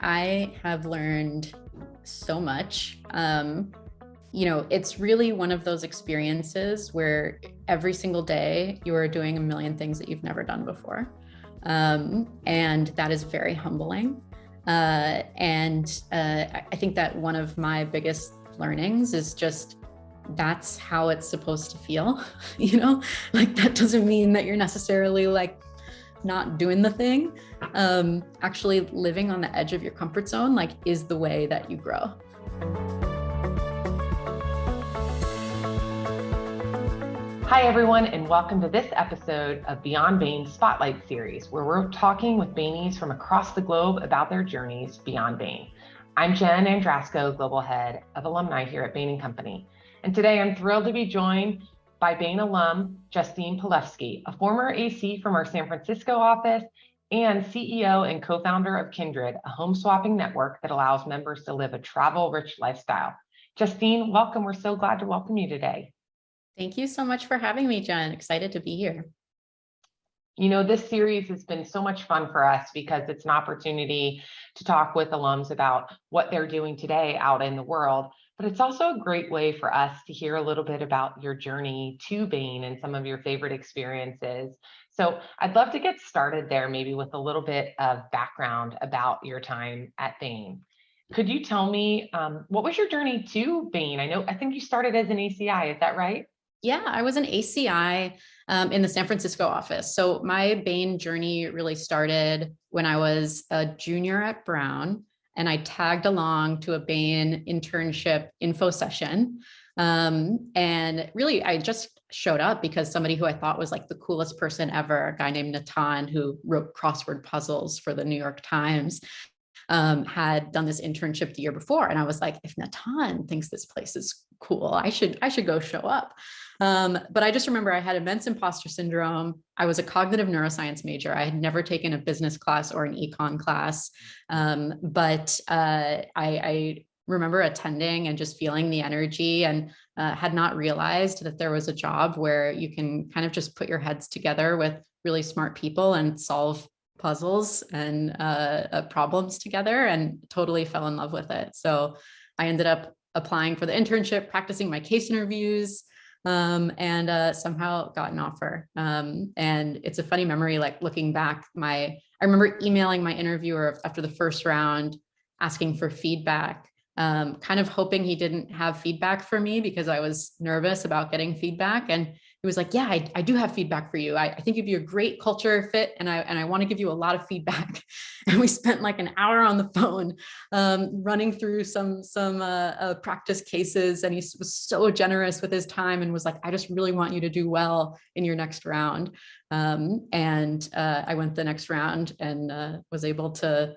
I have learned so much. It's really one of those experiences where every single day you are doing a million things that you've never done before. And that is very humbling. I think that one of my biggest learnings is just that's how it's supposed to feel. Like that doesn't mean that you're necessarily like not doing the thing. Actually living on the edge of your comfort zone like is the way that you grow. Hi, everyone, and welcome to this episode of Beyond Bain Spotlight Series, where we're talking with Baineys from across the globe about their journeys beyond Bain. I'm Jen Andrasco, Global Head of Alumni here at Bain & Company. And today I'm thrilled to be joined by Bain alum Justine Palefsky, a former AC from our San Francisco office and CEO and co-founder of Kindred, a home swapping network that allows members to live a travel-rich lifestyle. Justine, welcome. We're so glad to welcome you today. Thank you so much for having me, Jen. Excited to be here. You know, this series has been so much fun for us because it's an opportunity to talk with alums about what they're doing today out in the world, but it's also a great way for us to hear a little bit about your journey to Bain and some of your favorite experiences. So I'd love to get started there, maybe with a little bit of background about your time at Bain. Could you tell me what was your journey to Bain? I think you started as an ACI, is that right? Yeah, I was an ACI in the San Francisco office. So my Bain journey really started when I was a junior at Brown, and I tagged along to a Bain internship info session. And really, I just showed up because somebody who I thought was like the coolest person ever, a guy named Natan, who wrote crossword puzzles for the New York Times, had done this internship the year before. And I was like, if Natan thinks this place is cool, I should go show up. But I just remember I had immense imposter syndrome. I was a cognitive neuroscience major. I had never taken a business class or an econ class. But I remember attending and just feeling the energy, and had not realized that there was a job where you can kind of just put your heads together with really smart people and solve puzzles and problems together, and totally fell in love with it. So I ended up applying for the internship, practicing my case interviews, and somehow got an offer. And it's a funny memory, like looking back, I remember emailing my interviewer after the first round, asking for feedback, kind of hoping he didn't have feedback for me because I was nervous about getting feedback. And he was like, yeah, I do have feedback for you. I think you'd be a great culture fit, and I want to give you a lot of feedback. And we spent like an hour on the phone, running through some practice cases. And he was so generous with his time and was like, I just really want you to do well in your next round. And I went the next round and was able to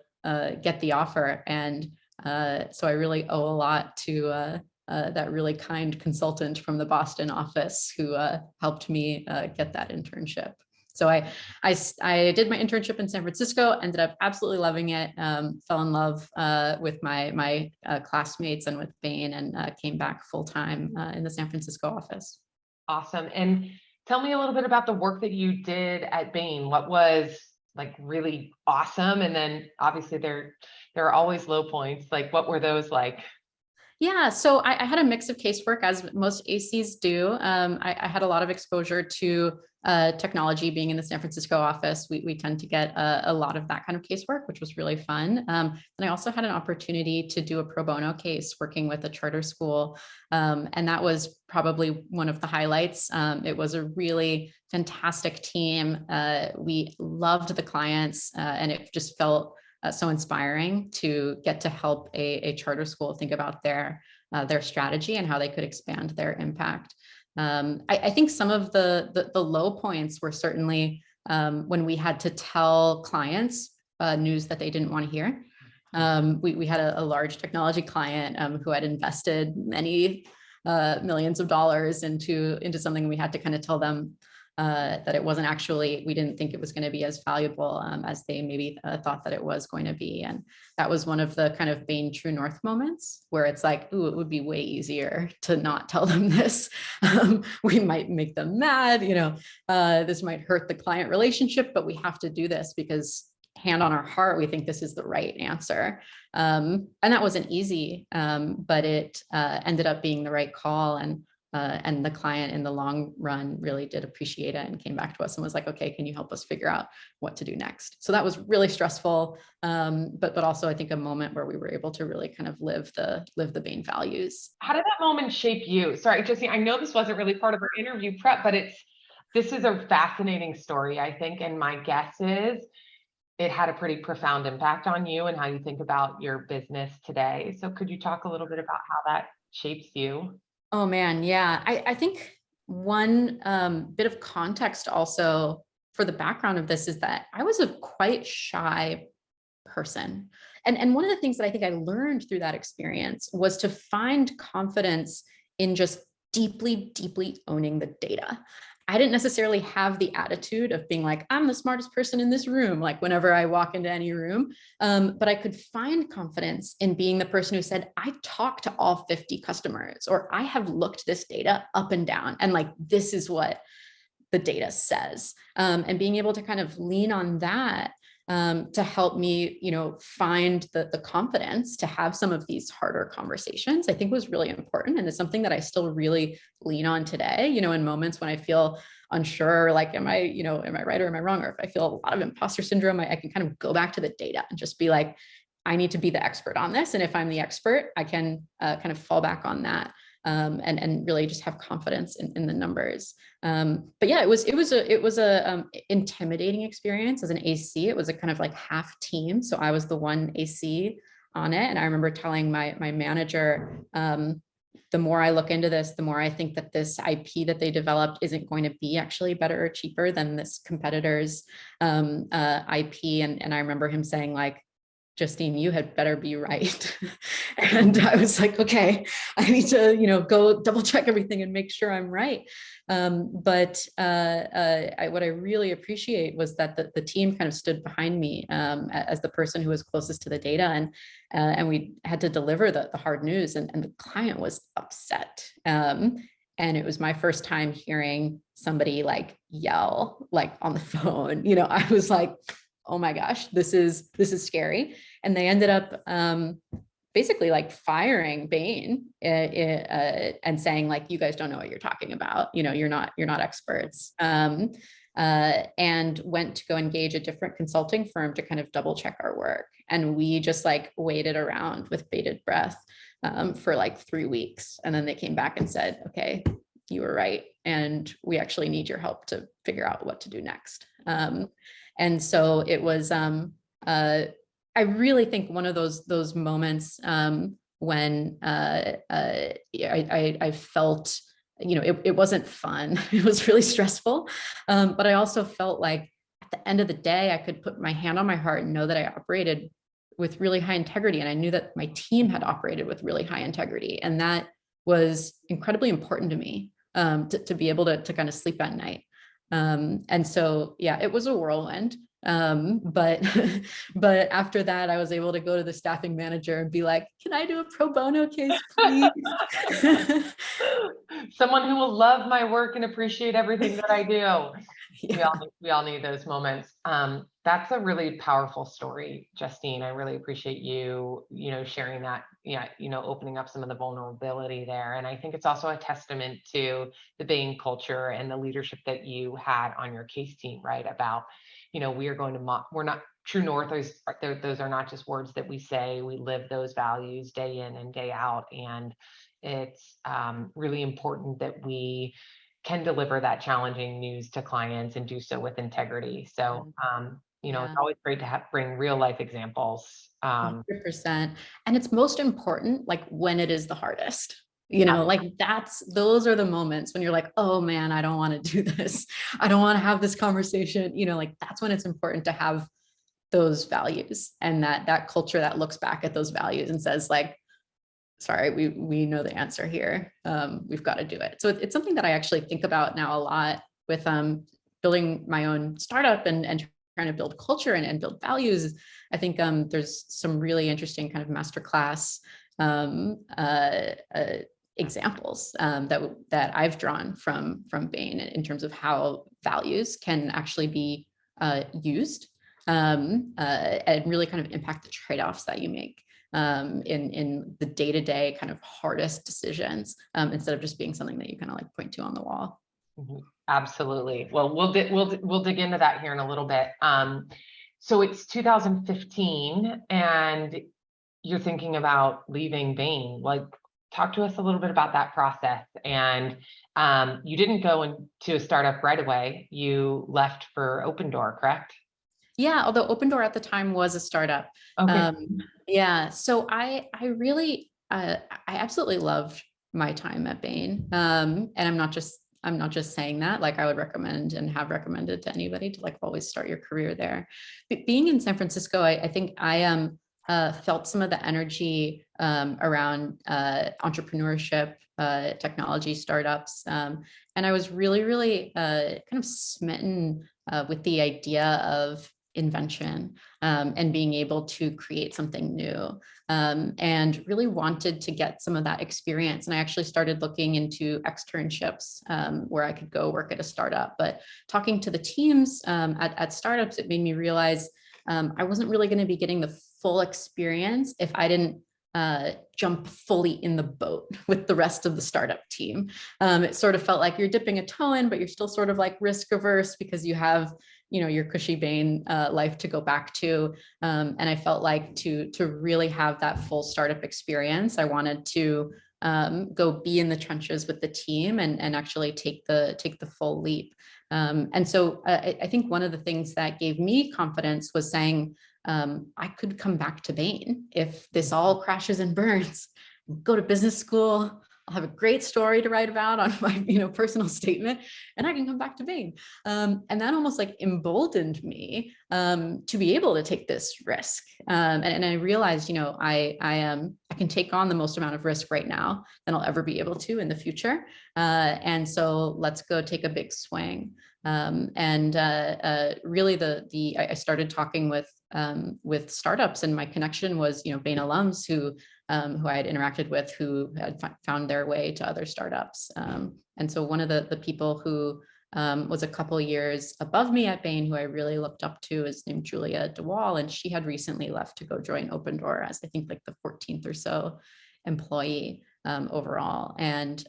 get the offer. And so I really owe a lot to that really kind consultant from the Boston office who helped me get that internship. So I did my internship in San Francisco, ended up absolutely loving it, fell in love with my classmates and with Bain, and came back full-time in the San Francisco office. Awesome. And tell me a little bit about the work that you did at Bain. What was like really awesome? And then obviously there are always low points. Like what were those like? Yeah, so I had a mix of casework, as most ACs do. I had a lot of exposure to technology. Being in the San Francisco office, we tend to get a lot of that kind of casework, which was really fun. And I also had an opportunity to do a pro bono case working with a charter school. And that was probably one of the highlights. It was a really fantastic team. We loved the clients, and it just felt so inspiring to get to help a charter school think about their strategy and how they could expand their impact. I think some of the low points were certainly when we had to tell clients news that they didn't want to hear. We had a large technology client who had invested many millions of dollars into something. We had to kind of tell them that it wasn't actually, we didn't think it was going to be as valuable as they maybe thought that it was going to be. And that was one of the kind of Bain True North moments where it's like, ooh, it would be way easier to not tell them this. We might make them mad, this might hurt the client relationship, but we have to do this because hand on our heart, we think this is the right answer. And that wasn't easy, but it ended up being the right call. And the client in the long run really did appreciate it and came back to us and was like, okay, can you help us figure out what to do next? So that was really stressful, but also I think a moment where we were able to really kind of live the Bain values. How did that moment shape you? Sorry, Justine, I know this wasn't really part of our interview prep, but this is a fascinating story, I think. And my guess is it had a pretty profound impact on you and how you think about your business today. So could you talk a little bit about how that shapes you? Oh man, yeah. I think one bit of context also for the background of this is that I was a quite shy person. And one of the things that I think I learned through that experience was to find confidence in just deeply, deeply owning the data. I didn't necessarily have the attitude of being like, I'm the smartest person in this room, like whenever I walk into any room. But I could find confidence in being the person who said, I talked to all 50 customers, or I have looked this data up and down, and like, this is what the data says. And being able to kind of lean on that to help me, find the confidence to have some of these harder conversations, I think was really important. And it's something that I still really lean on today, in moments when I feel unsure, like, am I right or am I wrong? Or if I feel a lot of imposter syndrome, I can kind of go back to the data and just be like, I need to be the expert on this. And if I'm the expert, I can kind of fall back on that. And really just have confidence in the numbers. But yeah, it was a intimidating experience as an AC. It was a kind of like half team. So I was the one AC on it. And I remember telling my manager, the more I look into this, the more I think that this IP that they developed isn't going to be actually better or cheaper than this competitor's IP. And I remember him saying, like, Justine, you had better be right. And I was like, okay, I need to, go double check everything and make sure I'm right. But what I really appreciate was that the team kind of stood behind me as the person who was closest to the data, and we had to deliver the hard news, and the client was upset. And it was my first time hearing somebody like yell, like on the phone. I was like, oh my gosh, this is scary. And they ended up basically like firing Bain and saying, like, you guys don't know what you're talking about. You're not experts. And went to go engage a different consulting firm to kind of double check our work. And we just like waited around with bated breath for like 3 weeks. And then they came back and said, okay, you were right. And we actually need your help to figure out what to do next. And so it was, I really think one of those moments when I felt, it wasn't fun. It was really stressful. But I also felt like at the end of the day, I could put my hand on my heart and know that I operated with really high integrity. And I knew that my team had operated with really high integrity. And that was incredibly important to me, to be able to kind of sleep at night. And so, yeah, it was a whirlwind. But after that, I was able to go to the staffing manager and be like, can I do a pro bono case, please? Someone who will love my work and appreciate everything that I do. Yeah. We all need those moments. That's a really powerful story, Justine. I really appreciate you, sharing that, opening up some of the vulnerability there. And I think it's also a testament to the Bain culture and the leadership that you had on your case team, right? About, we are going to, we're not true north. Those are not just words that we say. We live those values day in and day out. And it's really important that we can deliver that challenging news to clients and do so with integrity. So, it's always great to bring real life examples. 100%. And it's most important, like when it is the hardest, like those are the moments when you're like, oh man, I don't want to do this. I don't want to have this conversation, like that's when it's important to have those values and that culture that looks back at those values and says, like, sorry, we know the answer here. We've got to do it. So it's something that I actually think about now a lot with building my own startup and trying to build culture and build values. I think there's some really interesting kind of masterclass examples that I've drawn from Bain in terms of how values can actually be used and really kind of impact the trade-offs that you make in the day-to-day kind of hardest decisions, instead of just being something that you kind of like point to on the wall. Absolutely. Well, we'll dig into that here in a little bit. So it's 2015 and you're thinking about leaving Bain. Like, talk to us a little bit about that process. And you didn't go into a startup right away. You left for Open Door, correct? Yeah, although Open Door at the time was a startup. Okay. Yeah, so I really I absolutely loved my time at Bain, and I'm not just saying that. Like, I would recommend and have recommended to anybody to like always start your career there. But being in San Francisco, I think I felt some of the energy around entrepreneurship, technology startups, and I was really kind of smitten with the idea of invention, and being able to create something new, and really wanted to get some of that experience. And I actually started looking into externships, where I could go work at a startup. But talking to the teams at startups, it made me realize I wasn't really going to be getting the full experience if I didn't jump fully in the boat with the rest of the startup team. It sort of felt like you're dipping a toe in, but you're still sort of like risk averse because you have, you know, your cushy Bain life to go back to. And I felt like to really have that full startup experience, I wanted to go be in the trenches with the team and actually take the full leap. And so I think one of the things that gave me confidence was saying, I could come back to Bain if this all crashes and burns, go to business school. I'll have a great story to write about on my, personal statement, and I can come back to Bain. And that almost like emboldened me to be able to take this risk. And I realized, I can take on the most amount of risk right now than I'll ever be able to in the future. And so let's go take a big swing. Really I started talking with startups, and my connection was, Bain alums who I had interacted with, who had found their way to other startups. And so one of the people who was a couple years above me at Bain, who I really looked up to, is named Julia DeWall, and she had recently left to go join Open Door as I think like the 14th or so employee overall. And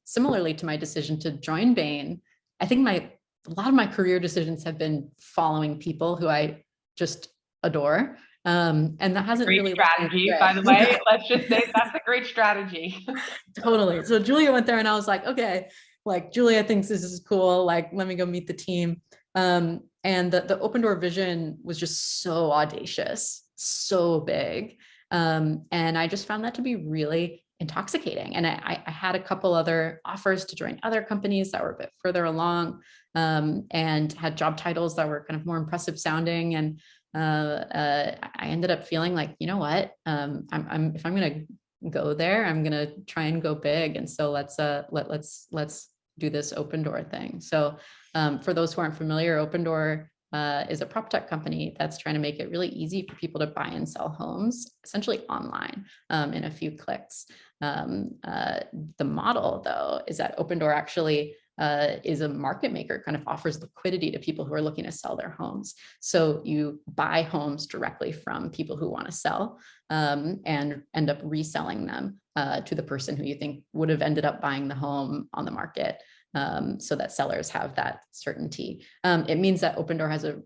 similarly to my decision to join Bain, I think a lot of my career decisions have been following people who I just adore. And that hasn't great really strategy, by the way. Let's just say that's a great strategy. Totally. So Julia went there and I was like, okay, like Julia thinks this is cool. Like, let me go meet the team. And the Open Door vision was just so audacious, so big. And I just found that to be really intoxicating. And I had a couple other offers to join other companies that were a bit further along, and had job titles that were kind of more impressive sounding. And I ended up feeling like, you know what, if I'm going to go there, I'm going to try and go big. And so let's do this Open Door thing. So for those who aren't familiar, Open Door is a prop tech company that's trying to make it really easy for people to buy and sell homes, essentially online, in a few clicks. The model, though, is that Open Door actually is a market maker, kind of offers liquidity to people who are looking to sell their homes. So you buy homes directly from people who want to sell, and end up reselling them to the person who you think would have ended up buying the home on the market, so that sellers have that certainty. It means that Open Door has a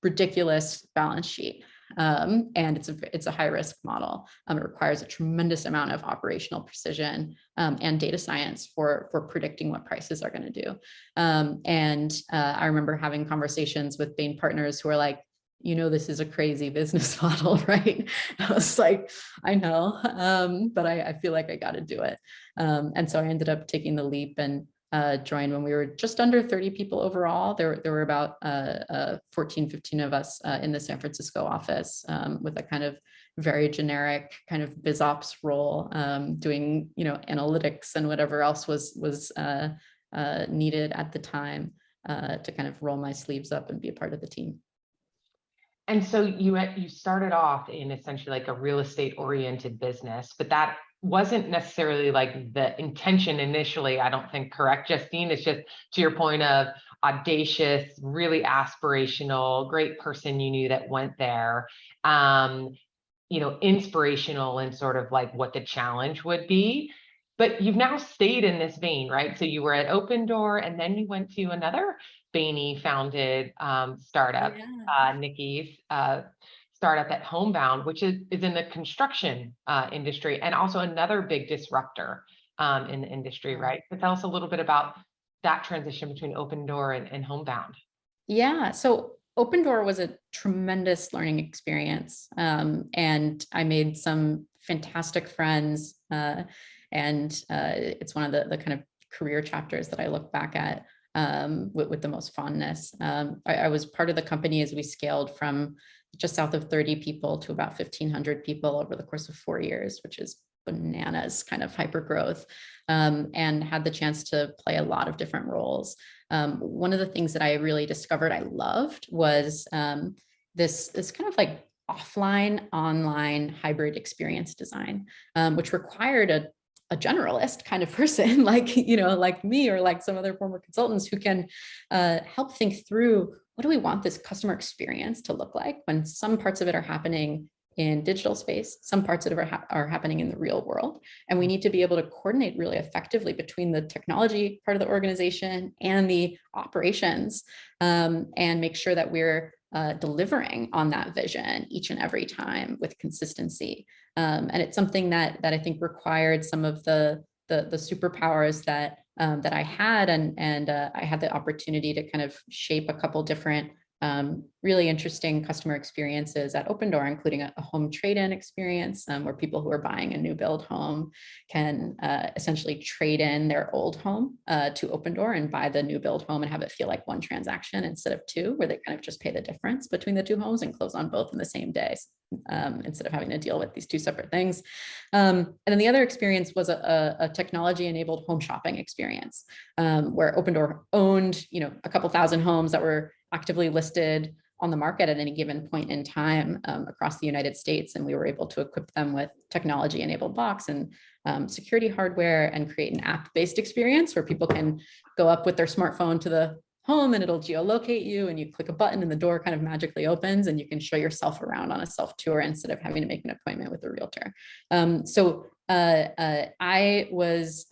ridiculous balance sheet. And it's a high risk model. It requires a tremendous amount of operational precision and data science for predicting what prices are going to do. I remember having conversations with Bain partners who are like, this is a crazy business model, right? I was like, I know, but I feel like I got to do it. And so I ended up taking the leap and joined when we were just under 30 people overall. There were about 14, 15 of us in the San Francisco office, with a kind of very generic kind of biz ops role, doing, analytics and whatever else was needed at the time, to kind of roll my sleeves up and be a part of the team. And so you started off in essentially like a real estate oriented business, but that wasn't necessarily like the intention initially, I don't think, correct, Justine? It's just to your point of audacious, really aspirational, great person you knew that went there. Inspirational and sort of like what the challenge would be. But you've now stayed in this vein, right? So you were at Open Door, and then you went to another Bainey founded startup, Nikki's startup at Homebound, which is in the construction industry, and also another big disruptor in the industry, right? But tell us a little bit about that transition between Open Door and Homebound. Yeah. So Open Door was a tremendous learning experience. And I made some fantastic friends. And it's one of the kind of career chapters that I look back at with the most fondness. I was part of the company as we scaled from just south of 30 people to about 1,500 people over the course of 4 years, which is bananas kind of hyper growth, and had the chance to play a lot of different roles. One of the things that I really discovered I loved was this kind of like offline, online hybrid experience design, which required a generalist kind of person like, like me or like some other former consultants who can help think through, what do we want this customer experience to look like when some parts of it are happening in digital space, some parts of it are happening in the real world. And we need to be able to coordinate really effectively between the technology part of the organization and the operations, and make sure that we're delivering on that vision each and every time with consistency. And it's something that I think required some of the superpowers that I had, and I had the opportunity to kind of shape a couple different really interesting customer experiences at Open Door, including a home trade-in experience, where people who are buying a new build home can essentially trade in their old home to Open Door and buy the new build home and have it feel like one transaction instead of two, where they kind of just pay the difference between the two homes and close on both in the same day, instead of having to deal with these two separate things. And then the other experience was a technology-enabled home shopping experience, where Open Door owned, a couple thousand homes that were actively listed on the market at any given point in time across the United States. And we were able to equip them with technology-enabled locks and security hardware, and create an app-based experience where people can go up with their smartphone to the home and it'll geolocate you, and you click a button and the door kind of magically opens and you can show yourself around on a self-tour instead of having to make an appointment with a realtor. So I was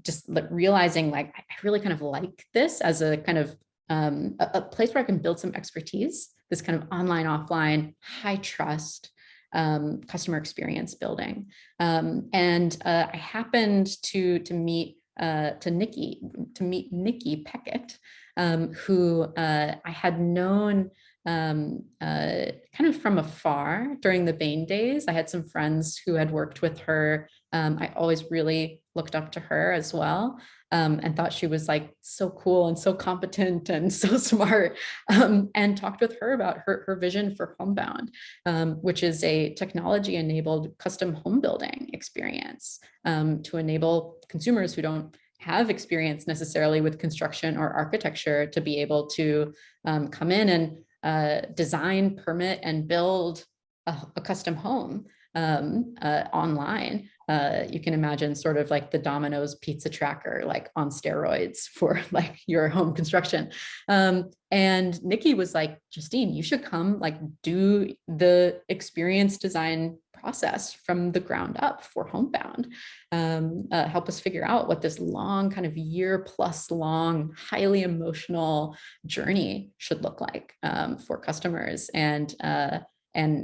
just realizing, like, I really kind of like this as a kind of a place where I can build some expertise, this kind of online, offline, high trust customer experience building. And I happened to meet Nikki Peckett, who I had known kind of from afar during the Bain days. I had some friends who had worked with her. I always really looked up to her as well, and thought she was like so cool and so competent and so smart, and talked with her about her vision for Homebound, which is a technology-enabled custom home building experience, to enable consumers who don't have experience necessarily with construction or architecture to be able to come in and design, permit, and build a custom home online. You can imagine sort of like the Domino's pizza tracker, like on steroids for like your home construction. And Nikki was like, Justine, you should come like do the experience design process from the ground up for Homebound. Help us figure out what this long kind of year plus long, highly emotional journey should look like for customers. And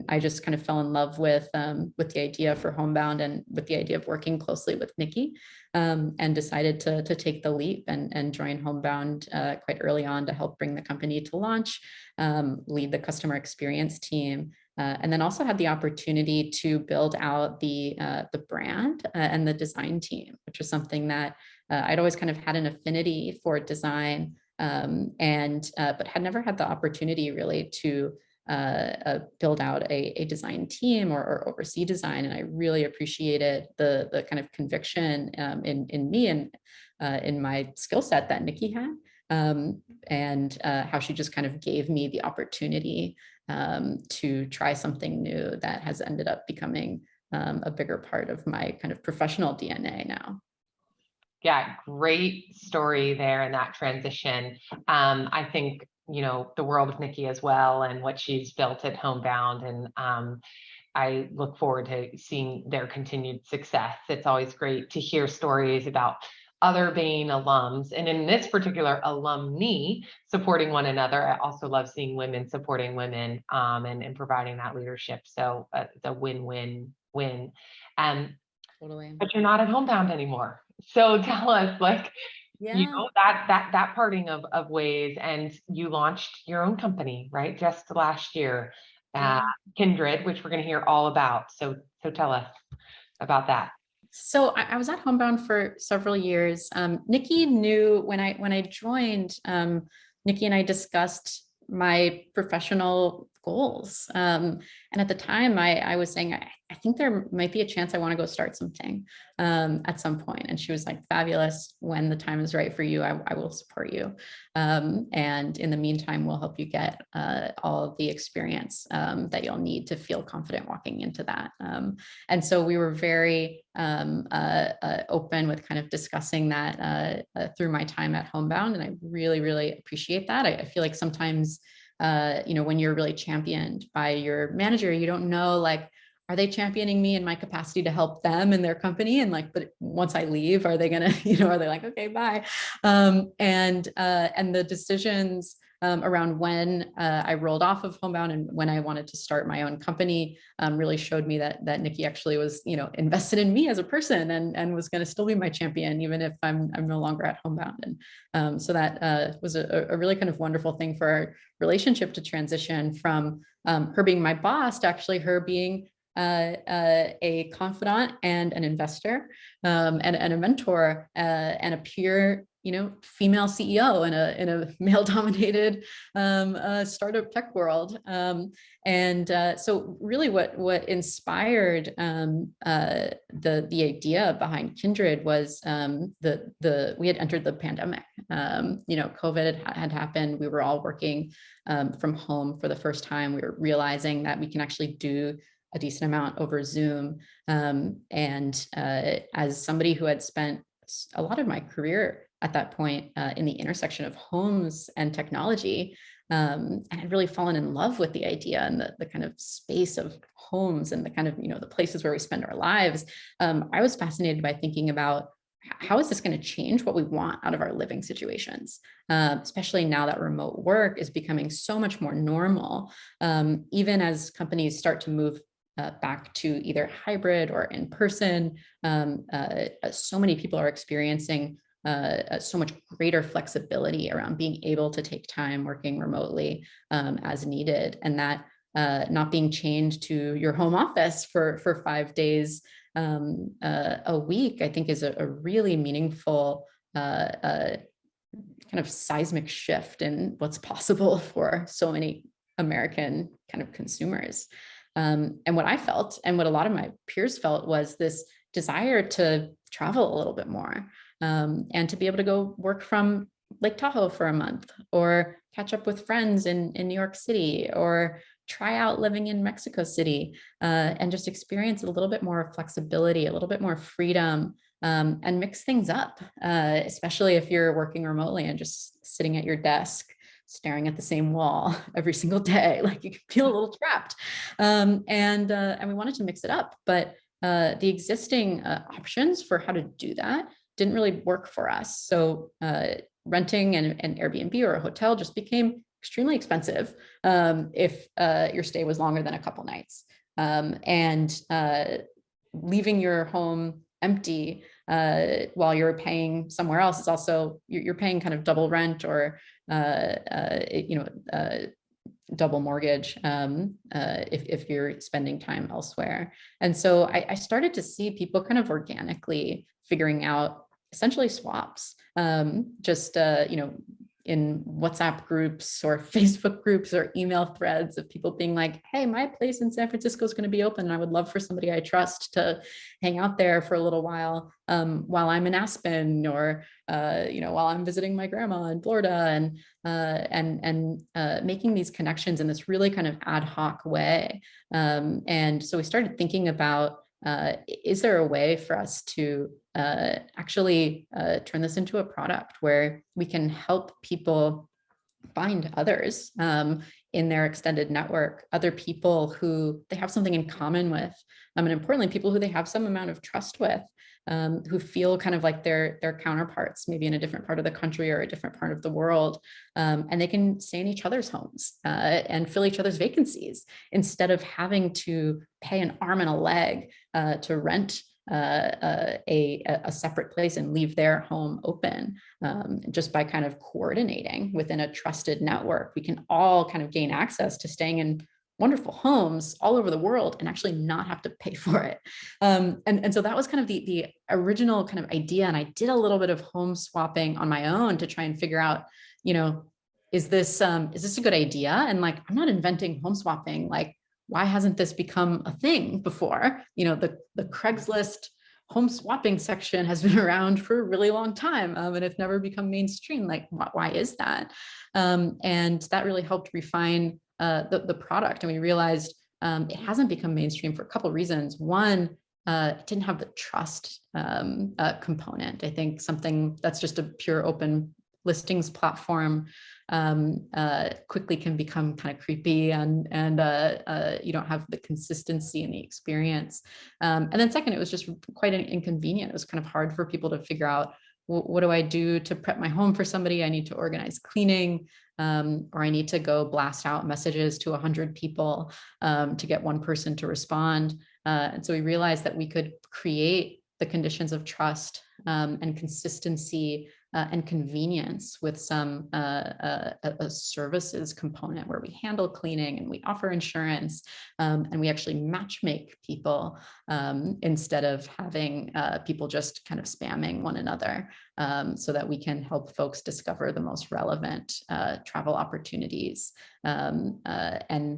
I just kind of fell in love with the idea for Homebound and with the idea of working closely with Nikki, and decided to take the leap and join Homebound quite early on to help bring the company to launch, lead the customer experience team, and then also had the opportunity to build out the brand and the design team, which was something that I'd always kind of had an affinity for design, but had never had the opportunity really to build out a design team or oversee design. And I really appreciated the kind of conviction in me and in my skill set that Nikki had, and how she just kind of gave me the opportunity to try something new that has ended up becoming a bigger part of my kind of professional DNA now. Yeah, great story there in that transition. I think, the world of Nikki as well and what she's built at Homebound. And I look forward to seeing their continued success. It's always great to hear stories about other Bain alums, and in this particular alumni supporting one another. I also love seeing women supporting women, and providing that leadership. So it's a win-win-win. Totally. But you're not at Homebound anymore. So tell us, Yeah. that parting of ways, and you launched your own company, right? Just last year, Yeah. Kindred, which we're going to hear all about. So tell us about that. So I was at Homebound for several years. Nikki knew when I joined. Nikki and I discussed my professional goals, and at the time, I was saying I think there might be a chance I want to go start something at some point. And she was like, "Fabulous! When the time is right for you, I will support you. And in the meantime, we'll help you get all of the experience that you'll need to feel confident walking into that." And so we were very open with kind of discussing that through my time at Homebound. And I really, really appreciate that. I feel like sometimes, when you're really championed by your manager, you don't know, like, are they championing me in my capacity to help them in their company? And like, but once I leave, are they gonna, are they like, okay, bye? And the decisions around when I rolled off of Homebound and when I wanted to start my own company really showed me that Nikki actually was, invested in me as a person and was going to still be my champion, even if I'm no longer at Homebound. And so that was a really kind of wonderful thing for our relationship to transition from her being my boss to actually her being a confidant and an investor, and a mentor, and a peer, female CEO in a male dominated startup tech world. So really what inspired the idea behind Kindred was we had entered the pandemic. COVID had happened. We were all working from home for the first time. We were realizing that we can actually do a decent amount over Zoom. As somebody who had spent a lot of my career at that point in the intersection of homes and technology, and I'd really fallen in love with the idea and the kind of space of homes and the kind of, the places where we spend our lives. I was fascinated by thinking about how is this going to change what we want out of our living situations, especially now that remote work is becoming so much more normal, even as companies start to move back to either hybrid or in person. So many people are experiencing so much greater flexibility around being able to take time working remotely as needed, and that not being chained to your home office for 5 days a week, I think is a really meaningful kind of seismic shift in what's possible for so many American kind of consumers. And what I felt and what a lot of my peers felt was this desire to travel a little bit more, and to be able to go work from Lake Tahoe for a month, or catch up with friends in New York City, or try out living in Mexico City, and just experience a little bit more flexibility, a little bit more freedom, and mix things up, especially if you're working remotely and just sitting at your desk staring at the same wall every single day. Like, you can feel a little trapped. And we wanted to mix it up, but the existing options for how to do that didn't really work for us. So renting an Airbnb or a hotel just became extremely expensive if your stay was longer than a couple nights. And leaving your home empty while you're paying somewhere else is also, you're paying kind of double rent or double mortgage if you're spending time elsewhere. And so I started to see people kind of organically figuring out essentially swaps, in WhatsApp groups or Facebook groups or email threads of people being like, hey, my place in San Francisco is going to be open, and I would love for somebody I trust to hang out there for a little while I'm in Aspen, or while I'm visiting my grandma in Florida, and making these connections in this really kind of ad hoc way. And so we started thinking about is there a way for us to actually turn this into a product where we can help people find others in their extended network, other people who they have something in common with, and importantly, people who they have some amount of trust with, who feel kind of like their counterparts, maybe in a different part of the country or a different part of the world, and they can stay in each other's homes and fill each other's vacancies instead of having to pay an arm and a leg to rent a separate place and leave their home open. Just by kind of coordinating within a trusted network, we can all kind of gain access to staying in wonderful homes all over the world and actually not have to pay for it. And so that was kind of the original kind of idea. And I did a little bit of home swapping on my own to try and figure out, is this a good idea? And like, I'm not inventing home swapping. Like, why hasn't this become a thing before? The Craigslist home swapping section has been around for a really long time, and it's never become mainstream. Like, why is that? And that really helped refine the product. And we realized it hasn't become mainstream for a couple of reasons. One, it didn't have the trust component. I think something that's just a pure open listings platform quickly can become kind of creepy, and you don't have the consistency in the experience. And then second, it was just quite inconvenient. It was kind of hard for people to figure out, what do I do to prep my home for somebody? I need to organize cleaning, or I need to go blast out messages to 100 people to get one person to respond. And so we realized that we could create the conditions of trust and consistency and convenience with some a services component where we handle cleaning and we offer insurance, and we actually match make people instead of having people just kind of spamming one another, so that we can help folks discover the most relevant travel opportunities. And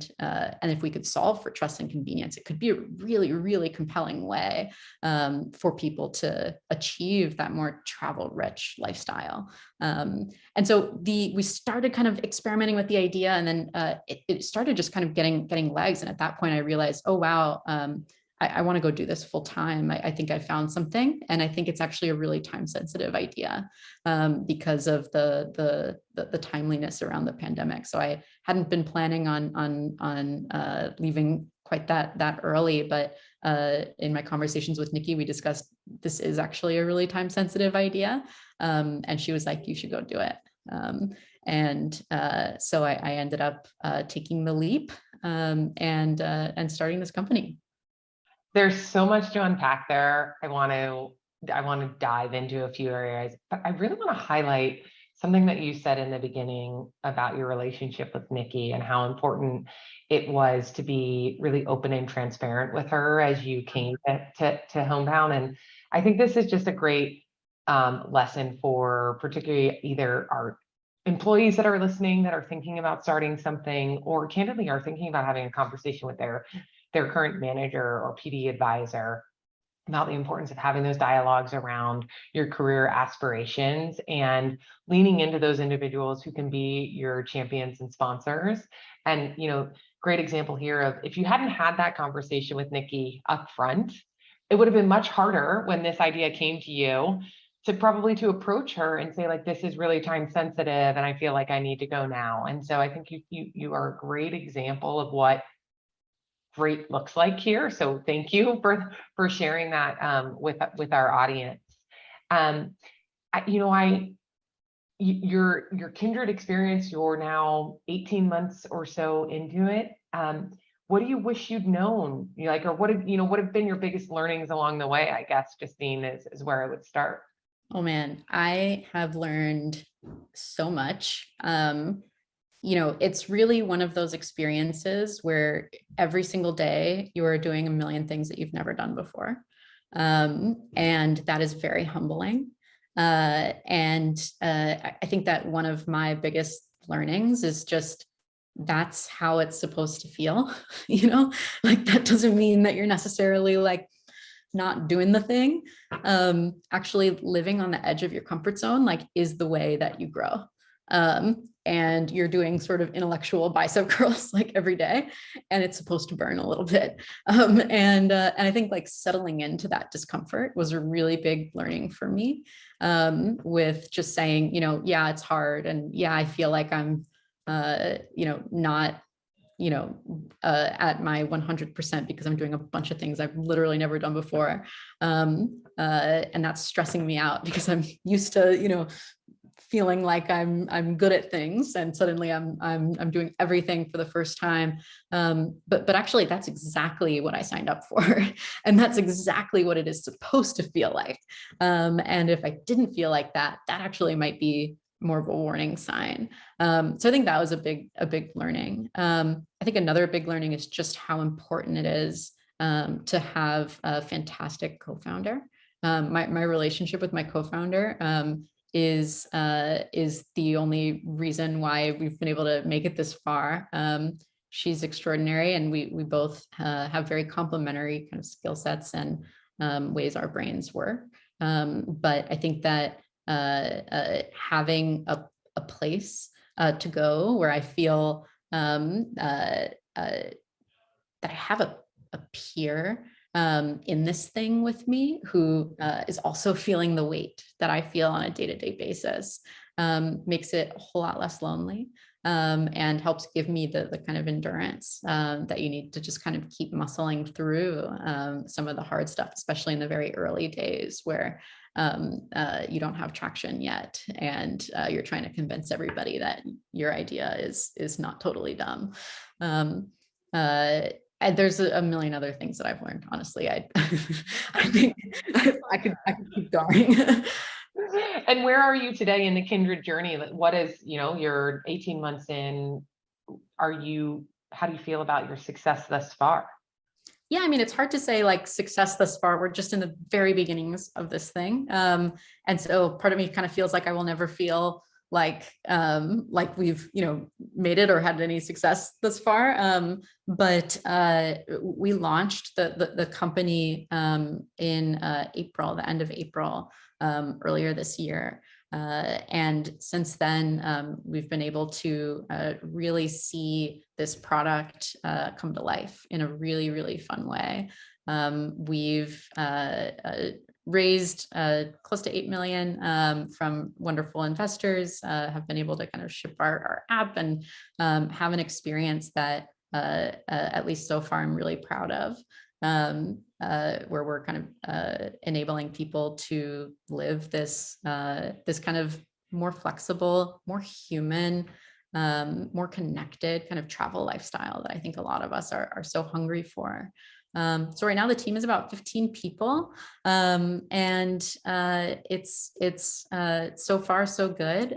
if we could solve for trust and convenience, it could be a really, really compelling way for people to achieve that more travel-rich lifestyle. And so we started kind of experimenting with the idea, and then it started just kind of getting legs. And at that point, I realized, oh wow, I want to go do this full time. I think I found something, and I think it's actually a really time-sensitive idea because of the timeliness around the pandemic. So I hadn't been planning on leaving quite that early, but in my conversations with Nikki, we discussed this is actually a really time-sensitive idea, and she was like, "You should go do it." So I ended up taking the leap and starting this company. There's so much to unpack there. I want to dive into a few areas, but I really want to highlight something that you said in the beginning about your relationship with Nikki and how important it was to be really open and transparent with her as you came to Homebound. And I think this is just a great lesson for particularly either our employees that are listening that are thinking about starting something, or candidly are thinking about having a conversation with their current manager or PD advisor about the importance of having those dialogues around your career aspirations and leaning into those individuals who can be your champions and sponsors. And, great example here of if you hadn't had that conversation with Nikki up front, it would have been much harder when this idea came to you to approach her and say, like, this is really time sensitive and I feel like I need to go now. And so I think you are a great example of what great looks like here. So thank you for sharing that with our audience. Your Kindred experience, you're now 18 months or so into it. What do you wish you'd known? Or what have been your biggest learnings along the way? I guess, Justine, is where I would start. Oh man, I have learned so much. It's really one of those experiences where every single day you are doing a million things that you've never done before. And that is very humbling. I think that one of my biggest learnings is just that's how it's supposed to feel. Like that doesn't mean that you're necessarily like not doing the thing. Actually living on the edge of your comfort zone, like, is the way that you grow. and you're doing sort of intellectual bicep curls like every day, and it's supposed to burn a little bit. And I think like settling into that discomfort was a really big learning for me, with just saying, yeah, it's hard. And yeah, I feel like I'm, not, at my 100% because I'm doing a bunch of things I've literally never done before. And that's stressing me out because I'm used to, feeling like I'm good at things, and suddenly I'm doing everything for the first time. But actually that's exactly what I signed up for. And that's exactly what it is supposed to feel like. And if I didn't feel like that, that actually might be more of a warning sign. So I think that was a big learning. I think another big learning is just how important it is to have a fantastic co-founder. My relationship with my co-founder is the only reason why we've been able to make it this far. She's extraordinary, and we both have very complementary kind of skill sets and ways our brains work. But I think that having a place to go where I feel that I have a peer in this thing with me who is also feeling the weight that I feel on a day-to-day basis, makes it a whole lot less lonely, and helps give me the kind of endurance that you need to just kind of keep muscling through some of the hard stuff, especially in the very early days where you don't have traction yet, and you're trying to convince everybody that your idea is not totally dumb. And there's a million other things that I've learned. Honestly, I think I could keep going. And where are you today in the Kindred journey? What is, you're 18 months in, how do you feel about your success thus far? Yeah, I mean, it's hard to say like success thus far. We're just in the very beginnings of this thing. And so part of me kind of feels like I will never feel like we've, made it or had any success thus far. But we launched the company in April, the end of April, earlier this year. And since then, we've been able to really see this product come to life in a really, really fun way. We've raised close to 8 million from wonderful investors, have been able to kind of ship our app and have an experience that at least so far I'm really proud of. Where we're kind of enabling people to live this kind of more flexible, more human, more connected kind of travel lifestyle that I think a lot of us are so hungry for. So right now the team is about 15 people, and it's so far so good.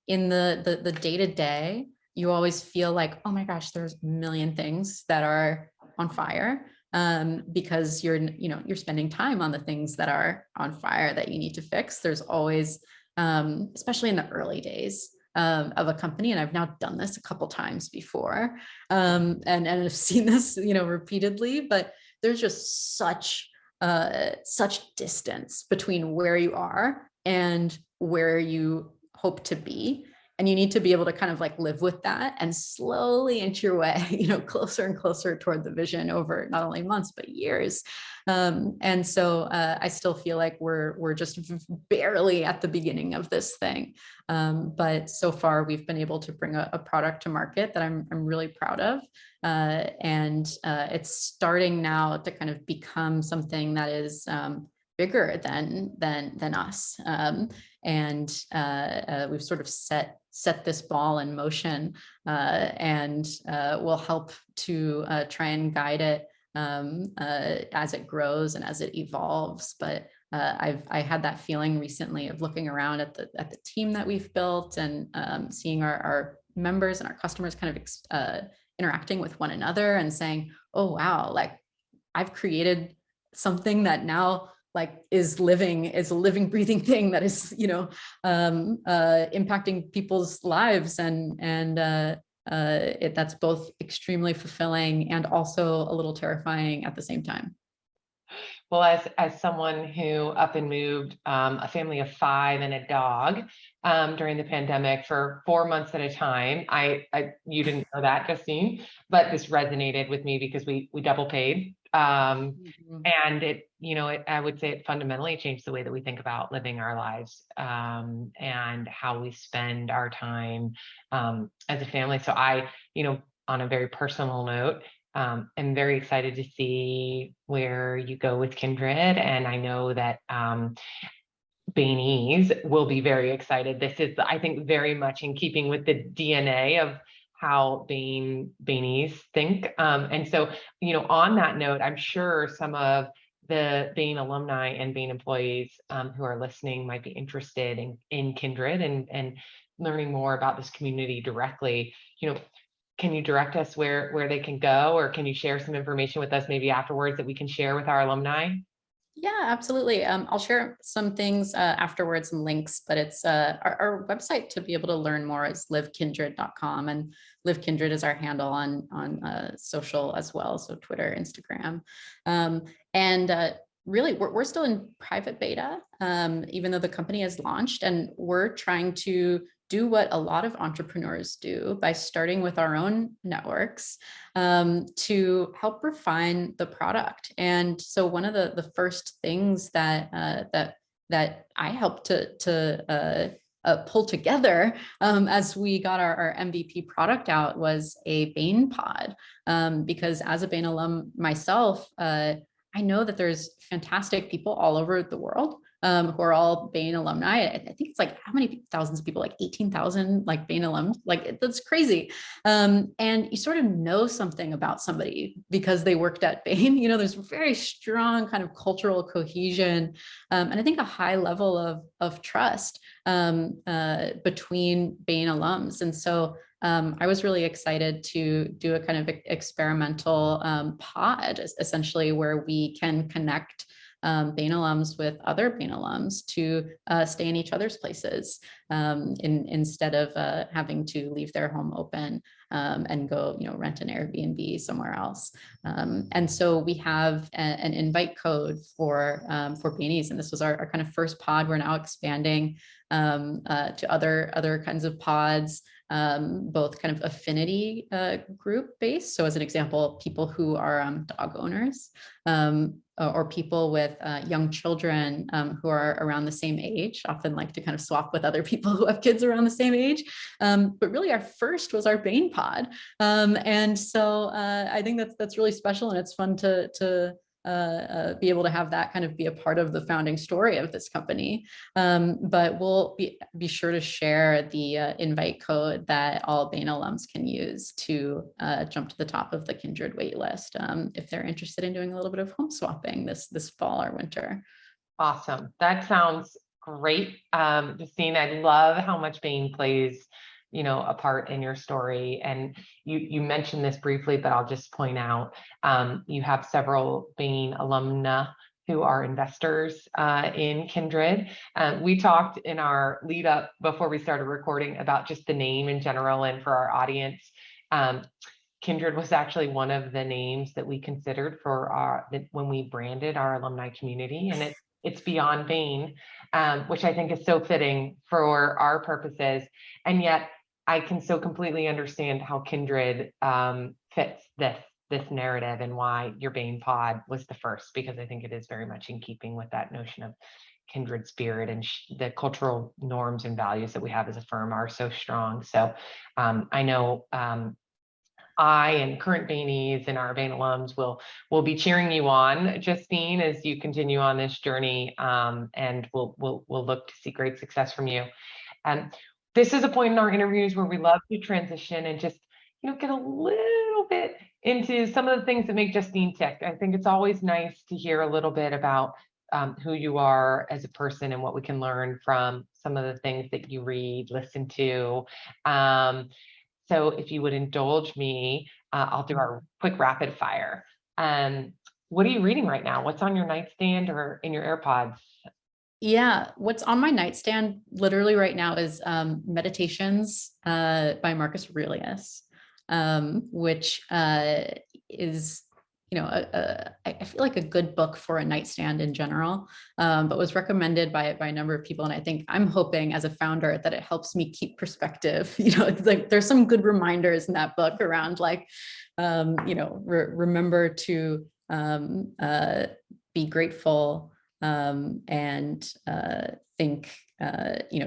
In the day-to-day, you always feel like, oh my gosh, there's a million things that are on fire, because you're spending time on the things that are on fire that you need to fix. There's always, especially in the early days of a company, and I've now done this a couple times before, and I've seen this, repeatedly, but there's just such distance between where you are and where you hope to be. And you need to be able to kind of like live with that and slowly inch your way, closer and closer toward the vision over not only months, but years. And so I still feel like we're just barely at the beginning of this thing. But so far we've been able to bring a product to market that I'm really proud of. And it's starting now to kind of become something that is bigger than us. And we've sort of set this ball in motion, and we'll help to try and guide it as it grows and as it evolves. But I had that feeling recently of looking around at the team that we've built and seeing our members and our customers kind of interacting with one another and saying, oh wow, like I've created something that now like is a living, breathing thing that is, impacting people's lives, and that's both extremely fulfilling and also a little terrifying at the same time. Well, as someone who up and moved a family of 5 and a dog during the pandemic for 4 months at a time, you didn't know that, Justine, but this resonated with me because we double paid. Mhm. And I would say it fundamentally changed the way that we think about living our lives, and how we spend our time as a family. So on a very personal note, am very excited to see where you go with Kindred. And I know that Baineys will be very excited. This is, I think, very much in keeping with the DNA of how Baineys think. And so, on that note, I'm sure some of the Bain alumni and Bain employees who are listening might be interested in Kindred and learning more about this community directly. Can you direct us where they can go, or can you share some information with us maybe afterwards that we can share with our alumni? Yeah, absolutely. I'll share some things afterwards, some links, but it's our website to be able to learn more is livekindred.com, and livekindred is our handle on social as well, so Twitter, Instagram, and really we're still in private beta, even though the company has launched, and we're trying to do what a lot of entrepreneurs do by starting with our own networks, to help refine the product. And so one of the first things that I helped to pull together as we got our MVP product out was a Bain pod, because as a Bain alum myself, I know that there's fantastic people all over the world who are all Bain alumni. I think it's like, how many thousands of people, like 18,000 like Bain alums, like that's crazy. And you sort of know something about somebody because they worked at Bain. There's very strong kind of cultural cohesion, and I think a high level of trust between Bain alums. And so I was really excited to do a kind of experimental pod, essentially, where we can connect Bain alums with other Bain alums to stay in each other's places, instead of having to leave their home open and go, rent an Airbnb somewhere else. And so we have an invite code for Baineys, and this was our kind of first pod. We're now expanding to other kinds of pods, both kind of affinity group based. So as an example, people who are dog owners, or people with young children who are around the same age, often like to kind of swap with other people who have kids around the same age. But really our first was our Bain pod. And so I think that's really special, and it's fun to be able to have that kind of be a part of the founding story of this company. But we'll be sure to share the invite code that all Bain alums can use to jump to the top of the Kindred waitlist if they're interested in doing a little bit of home swapping this fall or winter. Awesome. That sounds great. Justine, I love how much Bain plays a part in your story. And you mentioned this briefly, but I'll just point out, you have several Bain alumna who are investors in Kindred. We talked in our lead up before we started recording about just the name in general, and for our audience, Kindred was actually one of the names that we considered for when we branded our alumni community, and it's Beyond Bain, which I think is so fitting for our purposes. And yet I can so completely understand how Kindred fits this narrative, and why your Bain pod was the first, because I think it is very much in keeping with that notion of Kindred spirit, and the cultural norms and values that we have as a firm are so strong. So I know I and current Baineys and our Bain alums will be cheering you on, Justine, as you continue on this journey, and we'll look to see great success from you. And this is a point in our interviews where we love to transition and just get a little bit into some of the things that make Justine tick. I think it's always nice to hear a little bit about who you are as a person, and what we can learn from some of the things that you read, listen to. So if you would indulge me, I'll do our quick rapid fire. What are you reading right now? What's on your nightstand or in your AirPods? Yeah, what's on my nightstand literally right now is Meditations by Marcus Aurelius, which is I feel like a good book for a nightstand in general, but was recommended by a number of people. And I think I'm hoping as a founder that it helps me keep perspective. It's like there's some good reminders in that book around like, remember to be grateful, and think,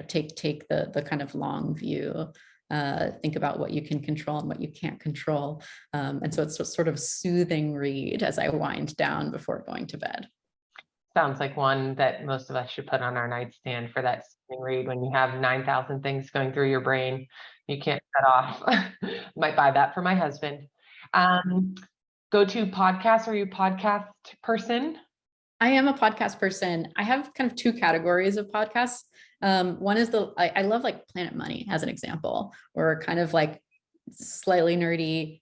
take the kind of long view. Think about what you can control and what you can't control. And so it's a sort of soothing read as I wind down before going to bed. Sounds like one that most of us should put on our nightstand for that soothing read when you have 9,000 things going through your brain. You can't shut off. Might buy that for my husband. Go to podcasts. Are you a podcast person? I am a podcast person. I have kind of two categories of podcasts. One is I love like Planet Money as an example, or kind of like slightly nerdy,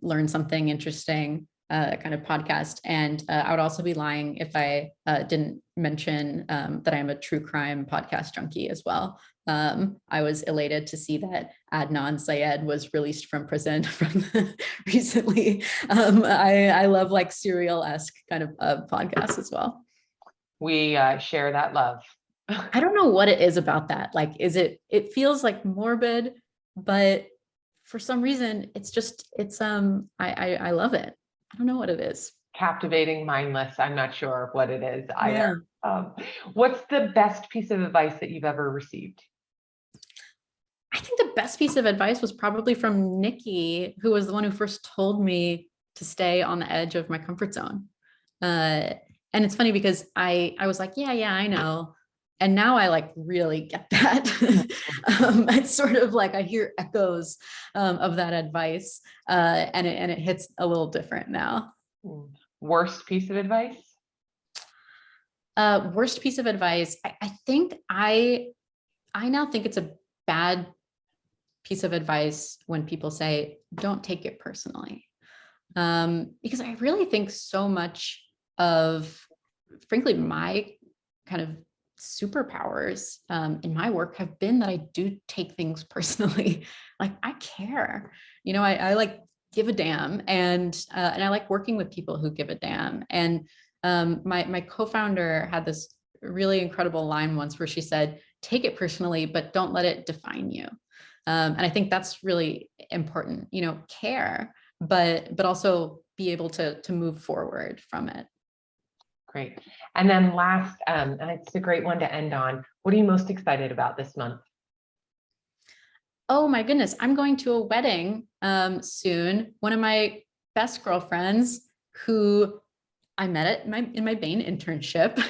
learn something interesting kind of podcast. And I would also be lying if I didn't mention that I'm a true crime podcast junkie as well. I was elated to see that Adnan Syed was released from prison recently. I love like serial-esque kind of podcasts as well. We share that love. I don't know what it is about that. Like, it feels like morbid, but for some reason I love it. I don't know what it is. Captivating, mindless. I'm not sure what it is either. Yeah. What's the best piece of advice that you've ever received? I think the best piece of advice was probably from Nikki, who was the one who first told me to stay on the edge of my comfort zone. And it's funny because I was like, yeah, I know. And now I like really get that. It's sort of like I hear echoes of that advice, and it hits a little different now. Worst piece of advice? Worst piece of advice. I think I now think it's a bad piece of advice when people say, don't take it personally. Because I really think so much of, frankly, my kind of superpowers in my work have been that I do take things personally. Like I care, I like give a damn, and I like working with people who give a damn. And my co-founder had this really incredible line once where she said, take it personally, but don't let it define you. And I think that's really important, care, but also be able to move forward from it. Great. And then last, and it's a great one to end on, what are you most excited about this month? Oh my goodness, I'm going to a wedding soon. One of my best girlfriends who I met in my Bain internship.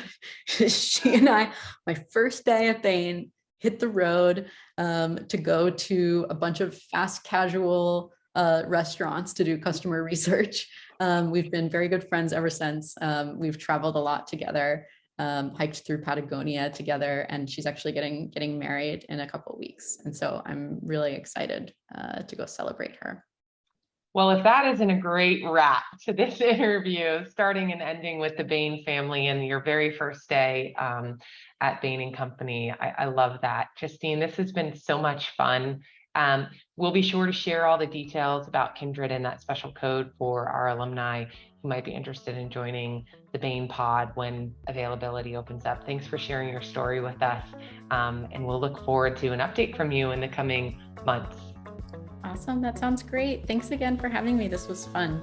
She and I, my first day at Bain, hit the road to go to a bunch of fast casual restaurants to do customer research. We've been very good friends ever since. We've traveled a lot together, hiked through Patagonia together, and she's actually getting married in a couple of weeks. And so I'm really excited to go celebrate her. Well, if that isn't a great wrap to this interview, starting and ending with the Bain family and your very first day at Bain & Company, I love that. Justine, this has been so much fun. We'll be sure to share all the details about Kindred and that special code for our alumni who might be interested in joining the Bain pod when availability opens up. Thanks for sharing your story with us. And we'll look forward to an update from you in the coming months. Awesome. That sounds great. Thanks again for having me. This was fun.